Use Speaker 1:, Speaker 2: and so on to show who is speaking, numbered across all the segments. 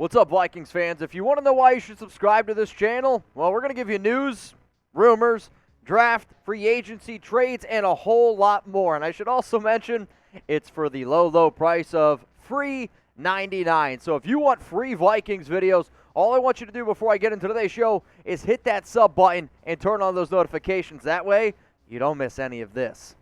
Speaker 1: What's up, Vikings fans? If you want to know why you should subscribe to this channel, well, we're going to give you news, rumors, draft, free agency, trades, and a whole lot more. And I should also mention, it's for the low, low price of free $99. So if you want free Vikings videos, all I want you to do before I get into today's show is hit that sub button and turn on those notifications. That way, you don't miss any of this.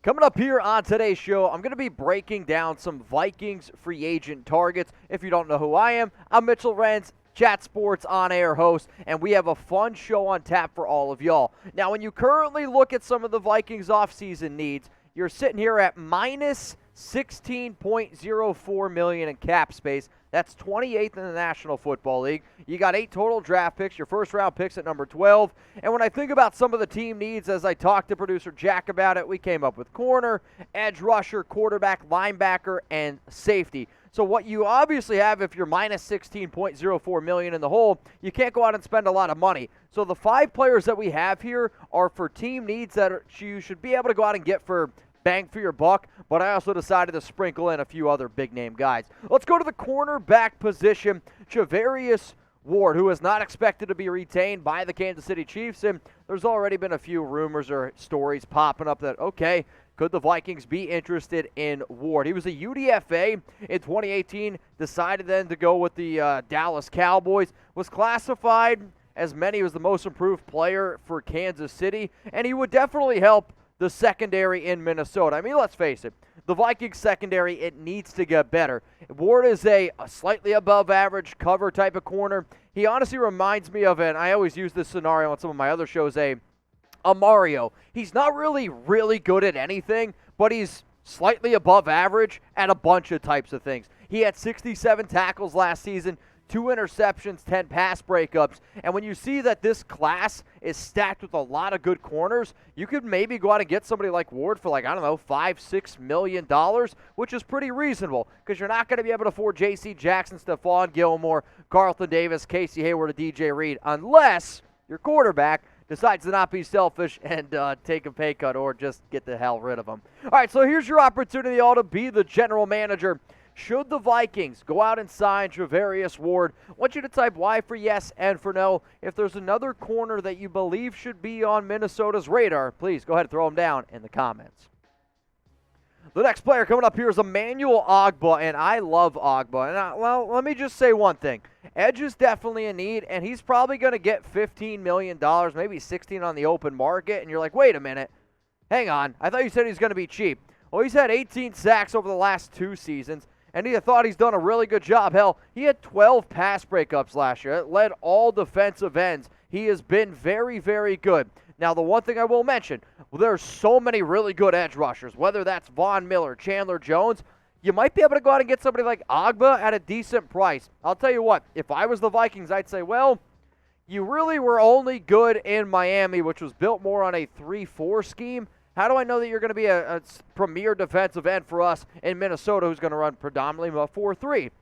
Speaker 1: Coming up here on today's show, I'm going to be breaking down some Vikings free agent targets. If you don't know who I am, I'm Mitchell Renz, Chat Sports on-air host, and we have a fun show on tap for all of y'all. Now, when you currently look at some of the Vikings offseason needs, you're sitting here at minus $16.04 million in cap space. That's 28th in the National Football League. You got 8 total draft picks, your first-round picks at number 12. And when I think about some of the team needs, as I talked to producer Jack about it, we came up with corner, edge rusher, quarterback, linebacker, and safety. So what you obviously have, if you're minus $16.04 million in the hole, you can't go out and spend a lot of money. So the 5 players that we have here are for team needs that you should be able to go out and get for bang for your buck, but I also decided to sprinkle in a few other big-name guys. Let's go to the cornerback position. Charvarius Ward, who is not expected to be retained by the Kansas City Chiefs, and there's already been a few rumors or stories popping up that, okay, could the Vikings be interested in Ward? He was a UDFA in 2018, decided then to go with the Dallas Cowboys, was classified as many as the most improved player for Kansas City, and he would definitely help the secondary in Minnesota. I mean, let's face it, the Vikings secondary, it needs to get better. Ward is a slightly above average cover type of corner. He honestly reminds me of, and I always use this scenario on some of my other shows, a Mario. He's not really good at anything, but he's slightly above average at a bunch of types of things. He had 67 tackles last season, 2 interceptions, 10 pass breakups. And when you see that this class is stacked with a lot of good corners, you could maybe go out and get somebody like Ward for, like, I don't know, $5-6 million, which is pretty reasonable because you're not going to be able to afford J.C. Jackson, Stephon Gilmore, Carlton Davis, Casey Hayward, or DJ Reed unless your quarterback decides to not be selfish and take a pay cut or just get the hell rid of him. All right, so here's your opportunity all to be the general manager. Should the Vikings go out and sign Charvarius Ward? I want you to type Y for yes and for no. If there's another corner that you believe should be on Minnesota's radar, please go ahead and throw them down in the comments. The next player coming up here is Emmanuel Ogbah, and I love Ogbah. And well, let me just say one thing. Edge is definitely a need, and he's probably going to get $15 million, maybe $16 on the open market. And you're like, wait a minute. Hang on. I thought you said he's going to be cheap. Well, he's had 18 sacks over the last 2 seasons. And he thought he's done a really good job. Hell, he had 12 pass breakups last year. It led all defensive ends. He has been very, very good. Now, the one thing I will mention, there's so many really good edge rushers, whether that's Von Miller, Chandler Jones. You might be able to go out and get somebody like Ogbah at a decent price. I'll tell you what, if I was the Vikings, I'd say, well, you really were only good in Miami, which was built more on a 3-4 scheme. How do I know that you're going to be a premier defensive end for us in Minnesota who's going to run predominantly 4-3?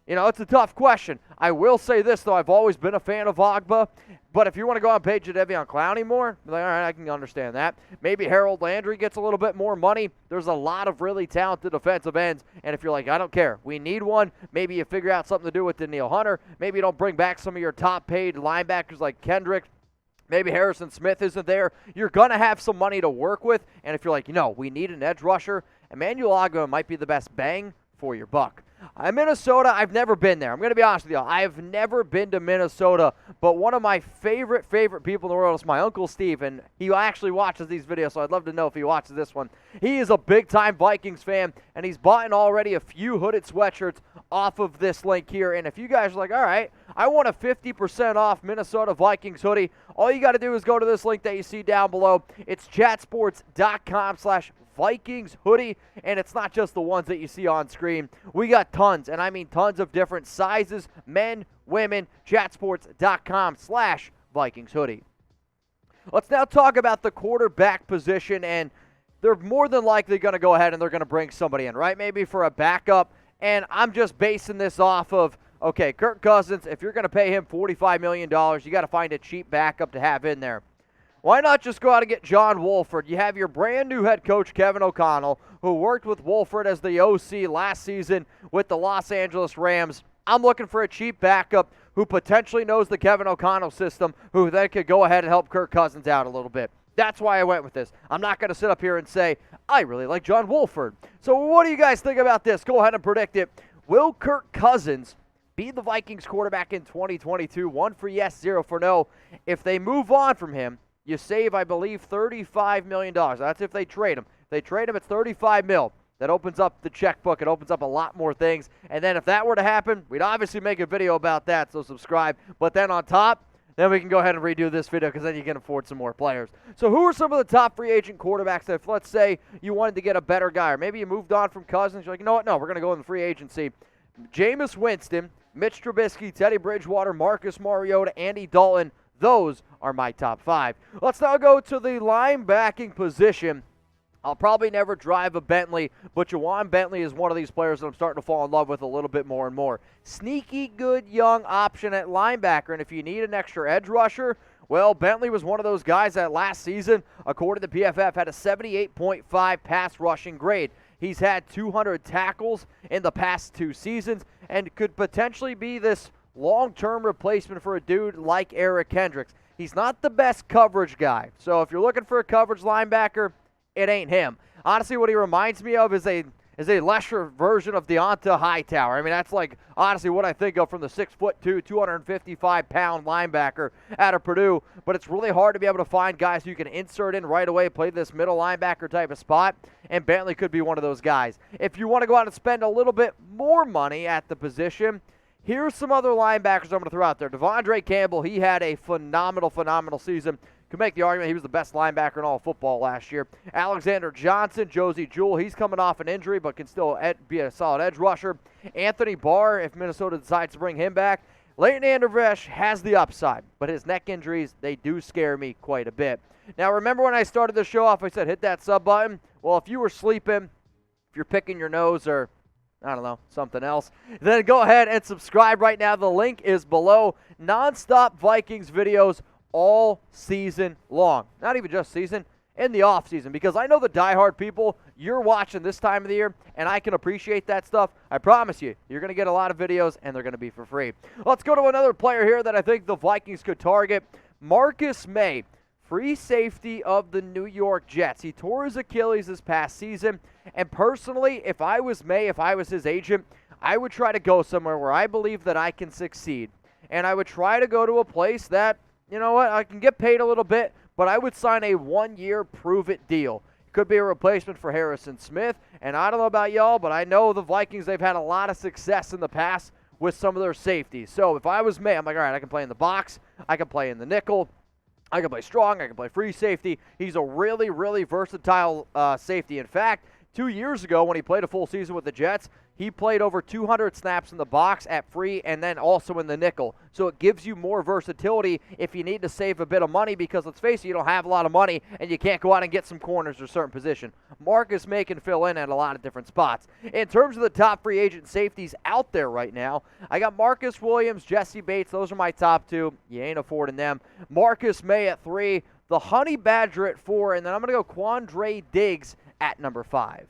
Speaker 1: You know, it's a tough question. I will say this, though. I've always been a fan of Ogbah. But if you want to go out and pay Jadeveon Clowney more, like, all right, I can understand that. Maybe Harold Landry gets a little bit more money. There's a lot of really talented defensive ends. And if you're like, I don't care, we need one, maybe you figure out something to do with Danielle Hunter. Maybe you don't bring back some of your top-paid linebackers like Kendrick. Maybe Harrison Smith isn't there. You're going to have some money to work with. And if you're like, we need an edge rusher, Emmanuel Ogbah might be the best bang for your buck. Minnesota, I've never been there. I'm going to be honest with you. I have never been to Minnesota, but one of my favorite people in the world is my Uncle Steve, and he actually watches these videos, so I'd love to know if he watches this one. He is a big-time Vikings fan, and he's bought in already a few hooded sweatshirts off of this link here, and if you guys are like, all right, I want a 50% off Minnesota Vikings hoodie, all you got to do is go to this link that you see down below. It's chatsports.com/Vikings hoodie, and it's not just the ones that you see on screen. We got tons, and I mean tons of different sizes, men, women, chatsports.com/Vikings hoodie. Let's now talk about the quarterback position, and they're more than likely going to go ahead and they're going to bring somebody in, right? Maybe for a backup, and I'm just basing this off of, okay, Kirk Cousins, if you're going to pay him $45 million, you got to find a cheap backup to have in there. Why not just go out and get John Wolford? You have your brand new head coach, Kevin O'Connell, who worked with Wolford as the OC last season with the Los Angeles Rams. I'm looking for a cheap backup who potentially knows the Kevin O'Connell system, who then could go ahead and help Kirk Cousins out a little bit. That's why I went with this. I'm not going to sit up here and say, I really like John Wolford. So what do you guys think about this? Go ahead and predict it. Will Kirk Cousins be the Vikings quarterback in 2022? 1 for yes, 0 for no. If they move on from him, you save, I believe, $35 million. That's if they trade him. If they trade him, it's $35 million. That opens up the checkbook. It opens up a lot more things. And then if that were to happen, we'd obviously make a video about that, so subscribe. But then on top, then we can go ahead and redo this video because then you can afford some more players. So who are some of the top free agent quarterbacks that if, let's say, you wanted to get a better guy, or maybe you moved on from Cousins, you're like, you know what, no, we're going to go in the free agency. Jameis Winston, Mitch Trubisky, Teddy Bridgewater, Marcus Mariota, Andy Dalton, those are my top 5. Let's now go to the linebacking position. I'll probably never drive a Bentley, but Juwan Bentley is one of these players that I'm starting to fall in love with a little bit more and more. Sneaky good young option at linebacker, and if you need an extra edge rusher, well, Bentley was one of those guys that last season, according to PFF, had a 78.5 pass rushing grade. He's had 200 tackles in the past 2 seasons and could potentially be this long-term replacement for a dude like Eric Kendricks. He's not the best coverage guy, so if you're looking for a coverage linebacker, it ain't him. Honestly, what he reminds me of is a lesser version of Deonta Hightower. I mean, that's like honestly what I think of from the 6'2", 255-pound linebacker out of Purdue. But it's really hard to be able to find guys who you can insert in right away, play this middle linebacker type of spot, and Bentley could be one of those guys. If you want to go out and spend a little bit more money at the position, here's some other linebackers I'm going to throw out there. Devondre Campbell, he had a phenomenal season. Could make the argument he was the best linebacker in all of football last year. Alexander Johnson, Josey Jewell, he's coming off an injury but can still be a solid edge rusher. Anthony Barr, if Minnesota decides to bring him back. Leighton Esch has the upside, but his neck injuries, they do scare me quite a bit. Now, remember when I started the show off, I said hit that sub button? Well, if you were sleeping, if you're picking your nose or I don't know, something else, then go ahead and subscribe right now. The link is below. Non-stop Vikings videos all season long. Not even just season, in the off season, because I know the diehard people, you're watching this time of the year, and I can appreciate that stuff. I promise you, you're going to get a lot of videos, and they're going to be for free. Let's go to another player here that I think the Vikings could target. Marcus Maye, free safety of the New York Jets. He tore his Achilles this past season, and personally, if I was Maye, if I was his agent, I would try to go somewhere where I believe that I can succeed. And I would try to go to a place that, you know what, I can get paid a little bit, but I would sign a 1-year prove-it deal. It could be a replacement for Harrison Smith, and I don't know about y'all, but I know the Vikings, they've had a lot of success in the past with some of their safeties. So if I was Maye, I'm like, all right, I can play in the box, I can play in the nickel, I can play strong, I can play free safety. He's a really versatile safety. In fact, 2 years ago when he played a full season with the Jets, he played over 200 snaps in the box at free and then also in the nickel. So it gives you more versatility if you need to save a bit of money because, let's face it, you don't have a lot of money and you can't go out and get some corners or a certain position. Marcus Maye can fill in at a lot of different spots. In terms of the top free agent safeties out there right now, I got Marcus Williams, Jessie Bates. Those are my top 2. You ain't affording them. Marcus Maye at 3, the Honey Badger at 4, and then I'm going to go Quandre Diggs at number 5.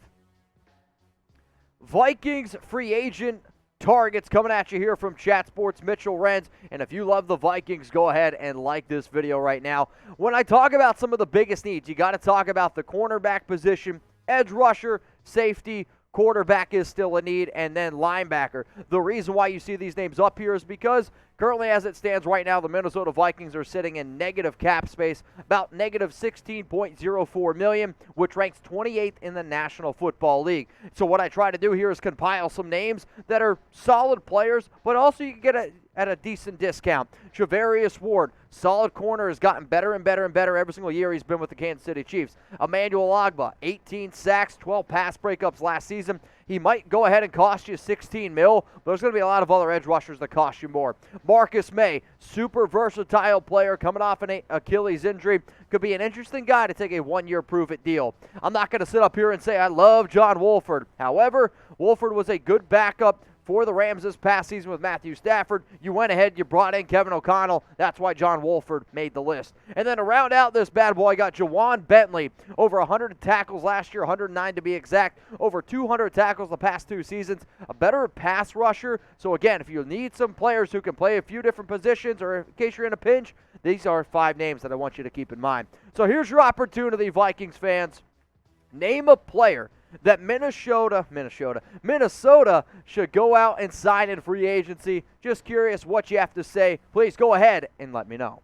Speaker 1: Vikings free agent targets coming at you here from Chat Sports, Mitchell Renz. And if you love the Vikings, go ahead and like this video right now. When I talk about some of the biggest needs, you got to talk about the cornerback position, edge rusher, safety, quarterback is still a need, and then linebacker. The reason why you see these names up here is because currently as it stands right now, the Minnesota Vikings are sitting in negative cap space, about negative $16.04 million, which ranks 28th in the National Football League. So what I try to do here is compile some names that are solid players, but also you can get at a decent discount. Charvarius Ward, solid corner, has gotten better and better every single year he's been with the Kansas City Chiefs. Emmanuel Ogbah, 18 sacks, 12 pass breakups last season. He might go ahead and cost you $16 million, but there's going to be a lot of other edge rushers that cost you more. Marcus Maye, super versatile player coming off an Achilles injury. Could be an interesting guy to take a 1-year prove-it deal. I'm not going to sit up here and say I love John Wolford. However, Wolford was a good backup for the Rams this past season with Matthew Stafford. You went ahead, you brought in Kevin O'Connell. That's why John Wolford made the list. And then to round out this bad boy, I got Juwan Bentley, over 100 tackles last year, 109 to be exact, over 200 tackles the past 2 seasons, a better pass rusher. So again, if you need some players who can play a few different positions, or in case you're in a pinch, these are 5 names that I want you to keep in mind. So here's your opportunity, Vikings fans. Name a player that Minnesota should go out and sign in free agency. Just curious what you have to say. Please go ahead and let me know.